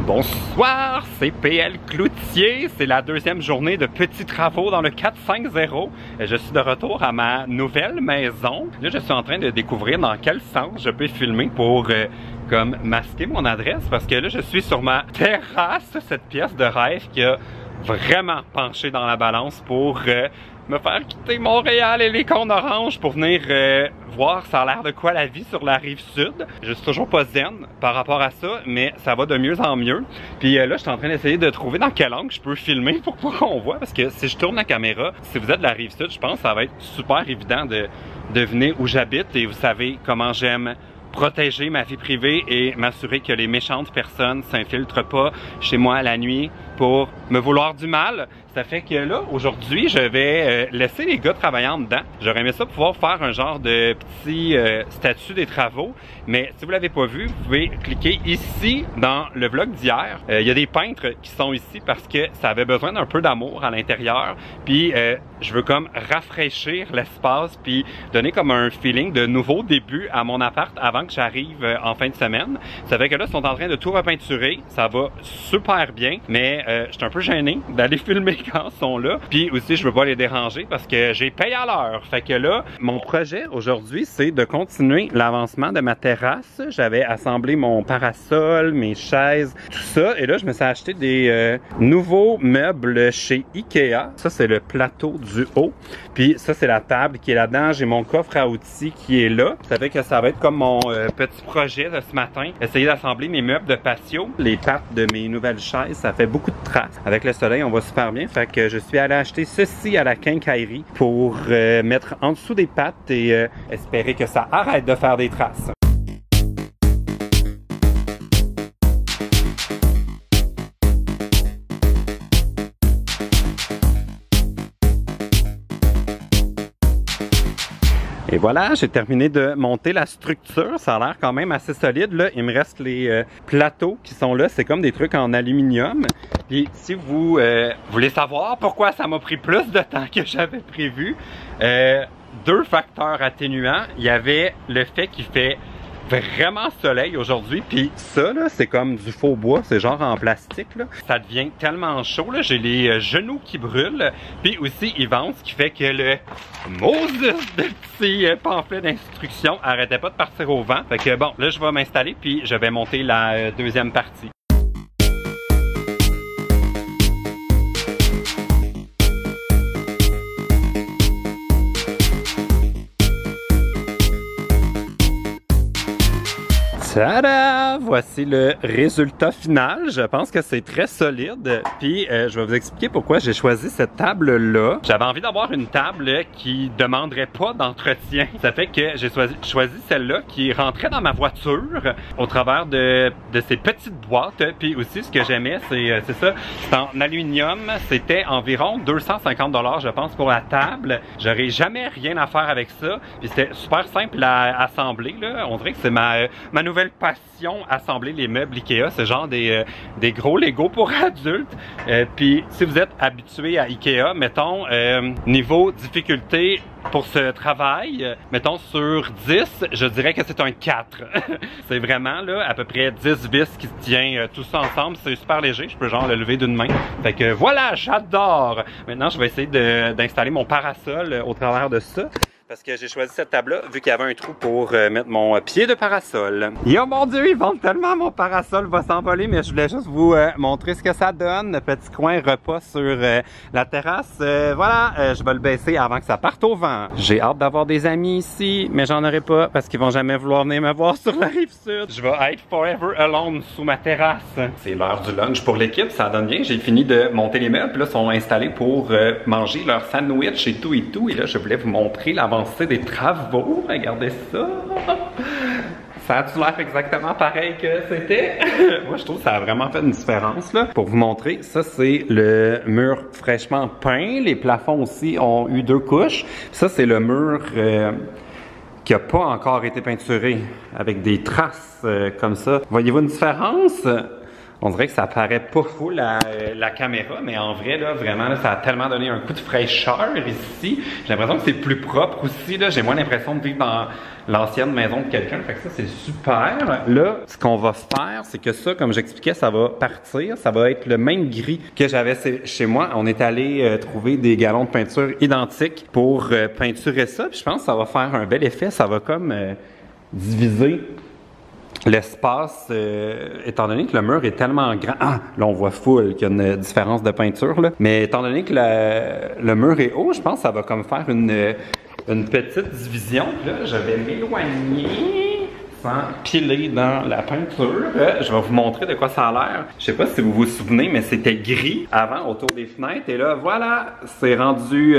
Bonsoir, c'est PL Cloutier. C'est la deuxième journée de petits travaux dans le 450. Je suis de retour à ma nouvelle maison. Là, je suis en train de découvrir dans quel sens je peux filmer pour comme masquer mon adresse parce que là, je suis sur ma terrasse, cette pièce de rêve qui a vraiment penché dans la balance pour me faire quitter Montréal et les cônes oranges pour venir voir ça a l'air de quoi la vie sur la rive sud. Je suis toujours pas zen par rapport à ça, mais ça va de mieux en mieux. Puis là, je suis en train d'essayer de trouver dans quel angle je peux filmer pour pas qu'on voit, parce que si je tourne la caméra, si vous êtes de la rive sud, je pense que ça va être super évident de deviner où j'habite et vous savez comment j'aime protéger ma vie privée et m'assurer que les méchantes personnes s'infiltrent pas chez moi la nuit pour me vouloir du mal. Ça fait que là, aujourd'hui, je vais laisser les gars travailler en dedans. J'aurais aimé ça pouvoir faire un genre de petit statut des travaux, mais si vous l'avez pas vu, vous pouvez cliquer ici dans le vlog d'hier. Il y a des peintres qui sont ici parce que ça avait besoin d'un peu d'amour à l'intérieur. Puis je veux comme rafraîchir l'espace puis donner comme un feeling de nouveau début à mon appart avant que j'arrive en fin de semaine. Ça fait que là, ils sont en train de tout repeinturer. Ça va super bien, mais je suis un peu gêné d'aller filmer quand ils sont là. Puis aussi, je veux pas les déranger parce que j'ai payé à l'heure. Fait que là, mon projet aujourd'hui, c'est de continuer l'avancement de ma terrasse. J'avais assemblé mon parasol, mes chaises, tout ça. Et là, je me suis acheté des nouveaux meubles chez Ikea. Ça, c'est le plateau du haut. Puis ça, c'est la table qui est là-dedans. J'ai mon coffre à outils qui est là. Ça fait que ça va être comme mon petit projet de ce matin. Essayer d'assembler mes meubles de patio. Les pattes de mes nouvelles chaises, ça fait beaucoup de traces. Avec le soleil, on va super bien. Fait que je suis allé acheter ceci à la quincaillerie pour mettre en dessous des pattes et espérer que ça arrête de faire des traces. Et voilà, j'ai terminé de monter la structure. Ça a l'air quand même assez solide. Là, il me reste les plateaux qui sont là. C'est comme des trucs en aluminium. Puis si vous voulez savoir pourquoi ça m'a pris plus de temps que j'avais prévu, deux facteurs atténuants. Il y avait le fait qu'il fait vraiment soleil aujourd'hui, puis ça là, c'est comme du faux bois, c'est genre en plastique là. Ça devient tellement chaud là, j'ai les genoux qui brûlent, puis aussi il vente, ce qui fait que le Moses de petit pamphlet d'instruction arrêtait pas de partir au vent. Fait que bon, là je vais m'installer puis je vais monter la deuxième partie. Tada! Voici le résultat final. Je pense que c'est très solide. Puis, je vais vous expliquer pourquoi j'ai choisi cette table-là. J'avais envie d'avoir une table qui demanderait pas d'entretien. Ça fait que j'ai choisi celle-là qui rentrait dans ma voiture au travers de ces petites boîtes. Puis aussi, ce que j'aimais, c'est ça. C'est en aluminium. C'était environ 250 $, je pense, pour la table. J'aurais jamais rien à faire avec ça. Puis c'était super simple à assembler, là. On dirait que c'est ma nouvelle passion, assembler les meubles Ikea. C'est genre des gros Lego pour adultes. Puis si vous êtes habitué à Ikea, mettons niveau difficulté pour ce travail, mettons sur 10, je dirais que c'est un 4. C'est vraiment là à peu près 10 vis qui se tient tout ça ensemble. C'est super léger, je peux genre le lever d'une main. Fait que voilà, j'adore! Maintenant, je vais essayer d'installer mon parasol au travers de ça. Parce que j'ai choisi cette table-là, vu qu'il y avait un trou pour mettre mon pied de parasol. Yo mon Dieu, ils vendent tellement, mon parasol va s'envoler, mais je voulais juste vous montrer ce que ça donne. Le petit coin repas sur la terrasse. Voilà, je vais le baisser avant que ça parte au vent. J'ai hâte d'avoir des amis ici, mais j'en aurai pas parce qu'ils vont jamais vouloir venir me voir sur la rive sud. Je vais être forever alone sous ma terrasse. C'est l'heure du lunch pour l'équipe, ça donne bien. J'ai fini de monter les meubles, là, sont installés pour manger leur sandwich et tout. Et là, je voulais vous montrer l'avancée des travaux. Regardez ça. Ça a-tu l'air exactement pareil que c'était? Moi, je trouve que ça a vraiment fait une différence, là. Pour vous montrer, ça, c'est le mur fraîchement peint. Les plafonds aussi ont eu 2 couches. Ça, c'est le mur qui n'a pas encore été peinturé, avec des traces comme ça. Voyez-vous une différence? On dirait que ça paraît pas fou la caméra, mais en vrai, là, vraiment, là, ça a tellement donné un coup de fraîcheur ici. J'ai l'impression que c'est plus propre aussi, là. J'ai moins l'impression de vivre dans l'ancienne maison de quelqu'un. Fait que ça, c'est super. Là, ce qu'on va faire, c'est que ça, comme j'expliquais, ça va partir. Ça va être le même gris que j'avais chez moi. On est allé trouver des galons de peinture identiques pour peinturer ça. Puis je pense que ça va faire un bel effet. Ça va comme diviser l'espace, étant donné que le mur est tellement grand. Ah, là, on voit full qu'il y a une différence de peinture, là. Mais étant donné que le mur est haut, je pense que ça va comme faire une petite division. Là, je vais m'éloigner sans piler dans la peinture. Je vais vous montrer de quoi ça a l'air. Je sais pas si vous vous souvenez, mais c'était gris avant autour des fenêtres. Et là, voilà, c'est rendu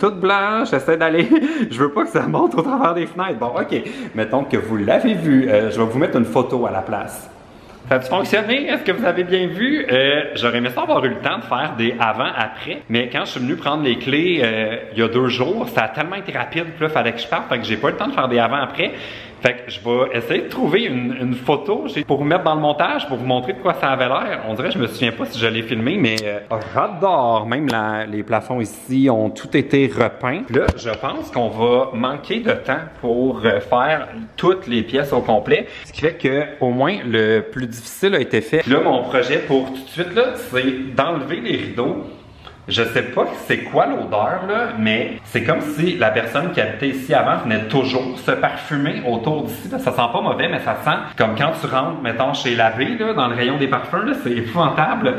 tout blanc. J'essaie d'aller... Je veux pas que ça monte au travers des fenêtres. Bon, OK. Mettons que vous l'avez vu. Je vais vous mettre une photo à la place. Ça a-tu fonctionné? Est-ce que vous avez bien vu? J'aurais aimé ça avoir eu le temps de faire des avant-après, mais quand je suis venu prendre les clés il y a 2 jours, ça a tellement été rapide, puis là, il fallait que je parte, fait que j'ai pas eu le temps de faire des avant-après. Fait que je vais essayer de trouver une photo pour vous mettre dans le montage, pour vous montrer de quoi ça avait l'air. On dirait que je me souviens pas si je l'ai filmé, mais j'adore. Même les plafonds ici ont tout été repeints. Là, je pense qu'on va manquer de temps pour faire toutes les pièces au complet. Ce qui fait que au moins le plus difficile a été fait. Là, mon projet pour tout de suite, là, c'est d'enlever les rideaux. Je sais pas c'est quoi l'odeur, là, mais c'est comme si la personne qui habitait ici avant venait toujours se parfumer autour d'ici. Là. Ça sent pas mauvais, mais ça sent comme quand tu rentres, mettons, chez Lavé, là, dans le rayon des parfums, là, c'est épouvantable.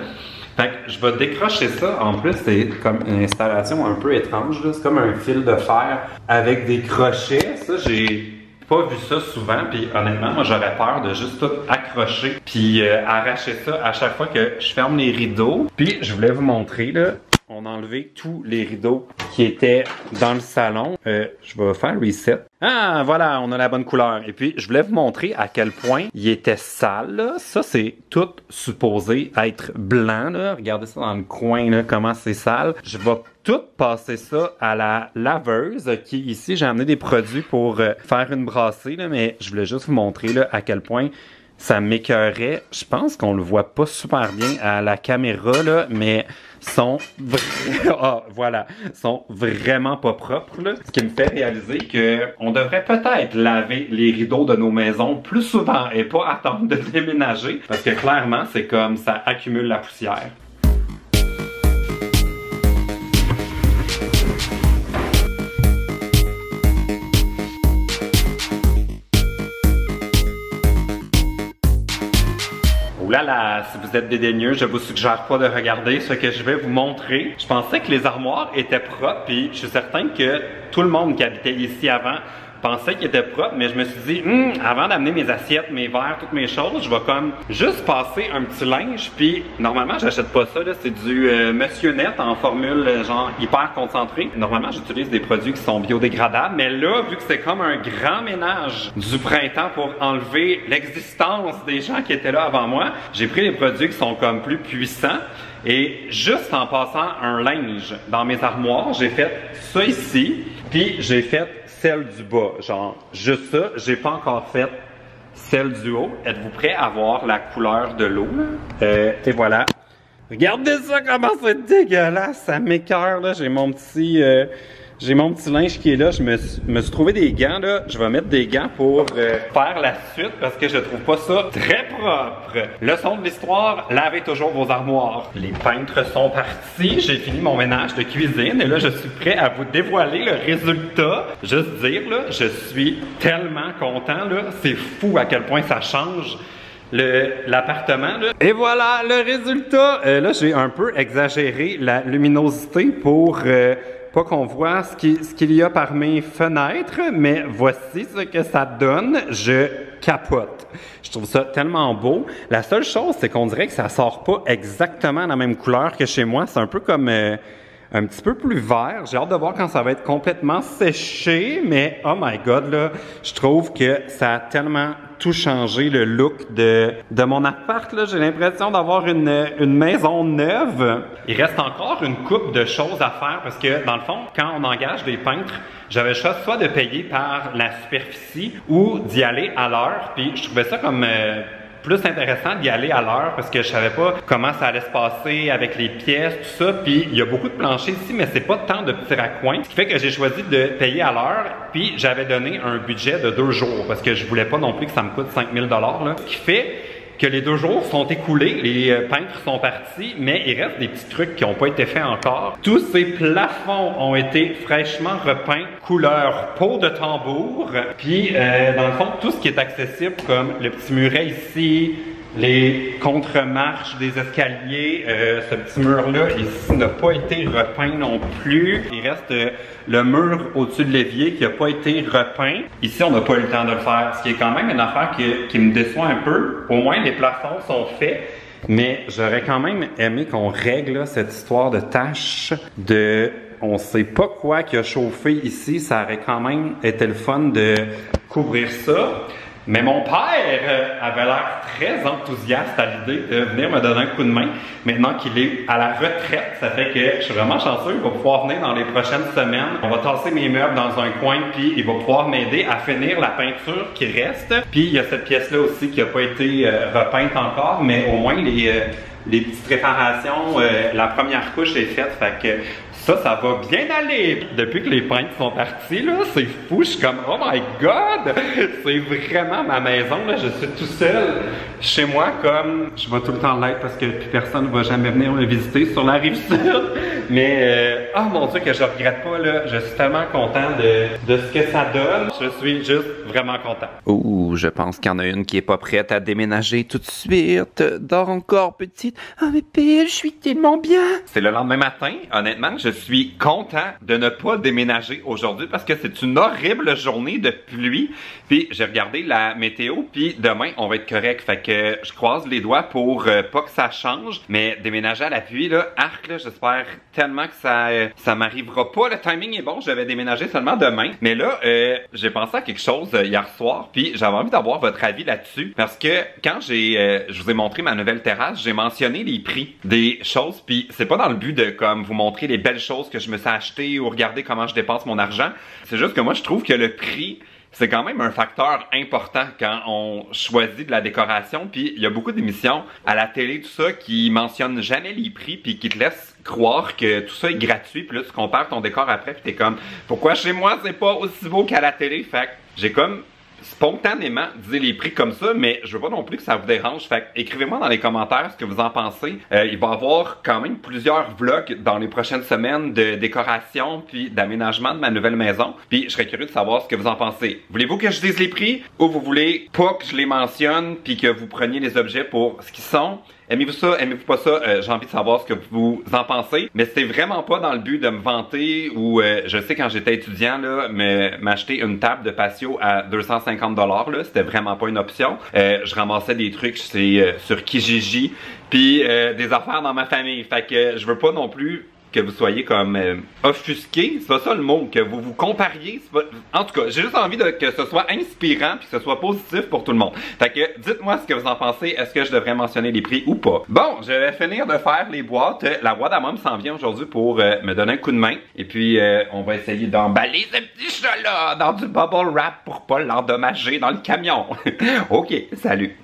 Fait que je vais décrocher ça. En plus, c'est comme une installation un peu étrange, là. C'est comme un fil de fer avec des crochets. Ça, j'ai pas vu ça souvent, puis honnêtement, moi j'aurais peur de juste tout accrocher puis arracher ça à chaque fois que je ferme les rideaux. Puis je voulais vous montrer, là, on a enlevé tous les rideaux qui étaient dans le salon. Je vais faire reset. Ah, voilà, on a la bonne couleur. Et puis, je voulais vous montrer à quel point il était sale, là. Ça, c'est tout supposé être blanc, là. Regardez ça dans le coin, là, comment c'est sale. Je vais tout passer ça à la laveuse, qui ici, j'ai amené des produits pour faire une brassée, là, mais je voulais juste vous montrer, là, à quel point ça m'écœurait. Je pense qu'on le voit pas super bien à la caméra, là, mais sont sont vraiment pas propres, là. Ce qui me fait réaliser que on devrait peut-être laver les rideaux de nos maisons plus souvent et pas attendre de déménager, parce que clairement, c'est comme ça accumule la poussière. Là, si vous êtes dédaigneux, je vous suggère pas de regarder ce que je vais vous montrer. Je pensais que les armoires étaient propres, puis je suis certain que tout le monde qui habitait ici avant pensais qu'ils étaient propres, mais je me suis dit, avant d'amener mes assiettes, mes verres, toutes mes choses, je vais comme juste passer un petit linge, puis normalement, j'achète pas ça, là, c'est du Monsieur Net en formule genre hyper concentrée. Normalement, j'utilise des produits qui sont biodégradables, mais là, vu que c'est comme un grand ménage du printemps pour enlever l'existence des gens qui étaient là avant moi, j'ai pris des produits qui sont comme plus puissants. Et juste en passant un linge dans mes armoires, j'ai fait ça ici, puis j'ai fait celle du bas, genre juste ça. J'ai pas encore fait celle du haut. Êtes-vous prêts à voir la couleur de l'eau? Et voilà. Regardez ça, comment c'est dégueulasse, ça m'écoeure, là. J'ai mon petit linge qui est là. Je me suis trouvé des gants, là. Je vais mettre des gants pour faire la suite parce que je trouve pas ça très propre. Leçon de l'histoire, lavez toujours vos armoires. Les peintres sont partis. J'ai fini mon ménage de cuisine et là, je suis prêt à vous dévoiler le résultat. Juste dire, là, je suis tellement content, là. C'est fou à quel point ça change l'appartement, là. Et voilà le résultat. Là, j'ai un peu exagéré la luminosité pour pas qu'on voit ce qu'il y a par mes fenêtres, mais voici ce que ça donne. Je capote. Je trouve ça tellement beau. La seule chose, c'est qu'on dirait que ça sort pas exactement la même couleur que chez moi. C'est un peu comme un petit peu plus vert. J'ai hâte de voir quand ça va être complètement séché, mais oh my god, là, je trouve que ça a tellement tout changé le look de mon appart, là. J'ai l'impression d'avoir une maison neuve. Il reste encore une couple de choses à faire parce que, dans le fond, quand on engage des peintres, j'avais le choix soit de payer par la superficie ou d'y aller à l'heure. Puis je trouvais ça comme plus intéressant d'y aller à l'heure parce que je savais pas comment ça allait se passer avec les pièces, tout ça. Puis il y a beaucoup de planchers ici, mais c'est pas tant de petits raccoins. Ce qui fait que j'ai choisi de payer à l'heure. Puis j'avais donné un budget de 2 jours parce que je voulais pas non plus que ça me coûte 5000 $. Ce qui fait que les 2 jours sont écoulés, les peintres sont partis, mais il reste des petits trucs qui n'ont pas été faits encore. Tous ces plafonds ont été fraîchement repeints, couleur peau de tambour. Puis, dans le fond, tout ce qui est accessible, comme le petit muret ici, les contre-marches des escaliers, ce petit mur-là ici n'a pas été repeint non plus. Il reste le mur au-dessus de l'évier qui n'a pas été repeint. Ici, on n'a pas eu le temps de le faire, ce qui est quand même une affaire qui me déçoit un peu. Au moins, les plafonds sont faits. Mais j'aurais quand même aimé qu'on règle là, cette histoire de tâches de on sait pas quoi qui a chauffé ici. Ça aurait quand même été le fun de couvrir ça. Mais mon père avait l'air très enthousiaste à l'idée de venir me donner un coup de main. Maintenant qu'il est à la retraite, ça fait que je suis vraiment chanceux. Il va pouvoir venir dans les prochaines semaines. On va tasser mes meubles dans un coin, puis il va pouvoir m'aider à finir la peinture qui reste. Puis il y a cette pièce-là aussi qui n'a pas été repeinte encore, mais au moins les petites réparations, la première couche est faite. Fait que ça va bien aller. Depuis que les peintres sont partis, là, c'est fou. Je suis comme, oh my God! C'est vraiment ma maison, là. Je suis tout seul chez moi, comme je vais tout le temps l'être parce que plus personne ne va jamais venir me visiter sur la Rive-Sud. Mais, oh mon Dieu, que je regrette pas, là. Je suis tellement content de ce que ça donne. Je suis juste vraiment content. Ouh, je pense qu'il y en a une qui est pas prête à déménager tout de suite. Dors encore, petite. Ah, mais Pelle, je suis tellement bien. C'est le lendemain matin. Honnêtement, je suis content de ne pas déménager aujourd'hui parce que c'est une horrible journée de pluie. Puis j'ai regardé la météo, puis demain, on va être correct. Fait que je croise les doigts pour pas que ça change. Mais déménager à la pluie, là, arc, là, j'espère tellement que ça m'arrivera pas. Le timing est bon, je vais déménager seulement demain. Mais là, j'ai pensé à quelque chose hier soir, puis j'avais envie d'avoir votre avis là-dessus. Parce que quand je vous ai montré ma nouvelle terrasse, j'ai mentionné les prix des choses, puis c'est pas dans le but de comme vous montrer les belles choses que je me suis acheté ou regarder comment je dépense mon argent. C'est juste que moi, je trouve que le prix, c'est quand même un facteur important quand on choisit de la décoration. Puis il y a beaucoup d'émissions à la télé, tout ça, qui mentionnent jamais les prix puis qui te laissent croire que tout ça est gratuit. Puis là, tu compares ton décor après puis t'es comme, pourquoi chez moi c'est pas aussi beau qu'à la télé? Fait que j'ai comme spontanément dit les prix comme ça, mais je veux pas non plus que ça vous dérange. Fait que écrivez-moi dans les commentaires ce que vous en pensez. Il va y avoir quand même plusieurs vlogs dans les prochaines semaines de décoration puis d'aménagement de ma nouvelle maison. Puis je serais curieux de savoir ce que vous en pensez. Voulez-vous que je dise les prix ou vous voulez pas que je les mentionne puis que vous preniez les objets pour ce qu'ils sont? Aimez-vous ça? Aimez-vous pas ça? J'ai envie de savoir ce que vous en pensez. Mais c'est vraiment pas dans le but de me vanter ou je sais quand j'étais étudiant, là, m'acheter une table de patio à 250 $, là, c'était vraiment pas une option. Je ramassais des trucs sur Kijiji, puis des affaires dans ma famille. Fait que je veux pas non plus que vous soyez comme offusqué, c'est pas ça le mot, que vous vous compariez, pas... En tout cas, j'ai juste envie que ce soit inspirant puis que ce soit positif pour tout le monde. Fait que dites-moi ce que vous en pensez, est-ce que je devrais mentionner les prix ou pas? Bon, je vais finir de faire les boîtes. La boîte à môme s'en vient aujourd'hui pour me donner un coup de main et puis on va essayer d'emballer ce petit chat-là dans du bubble wrap pour pas l'endommager dans le camion. Ok, salut!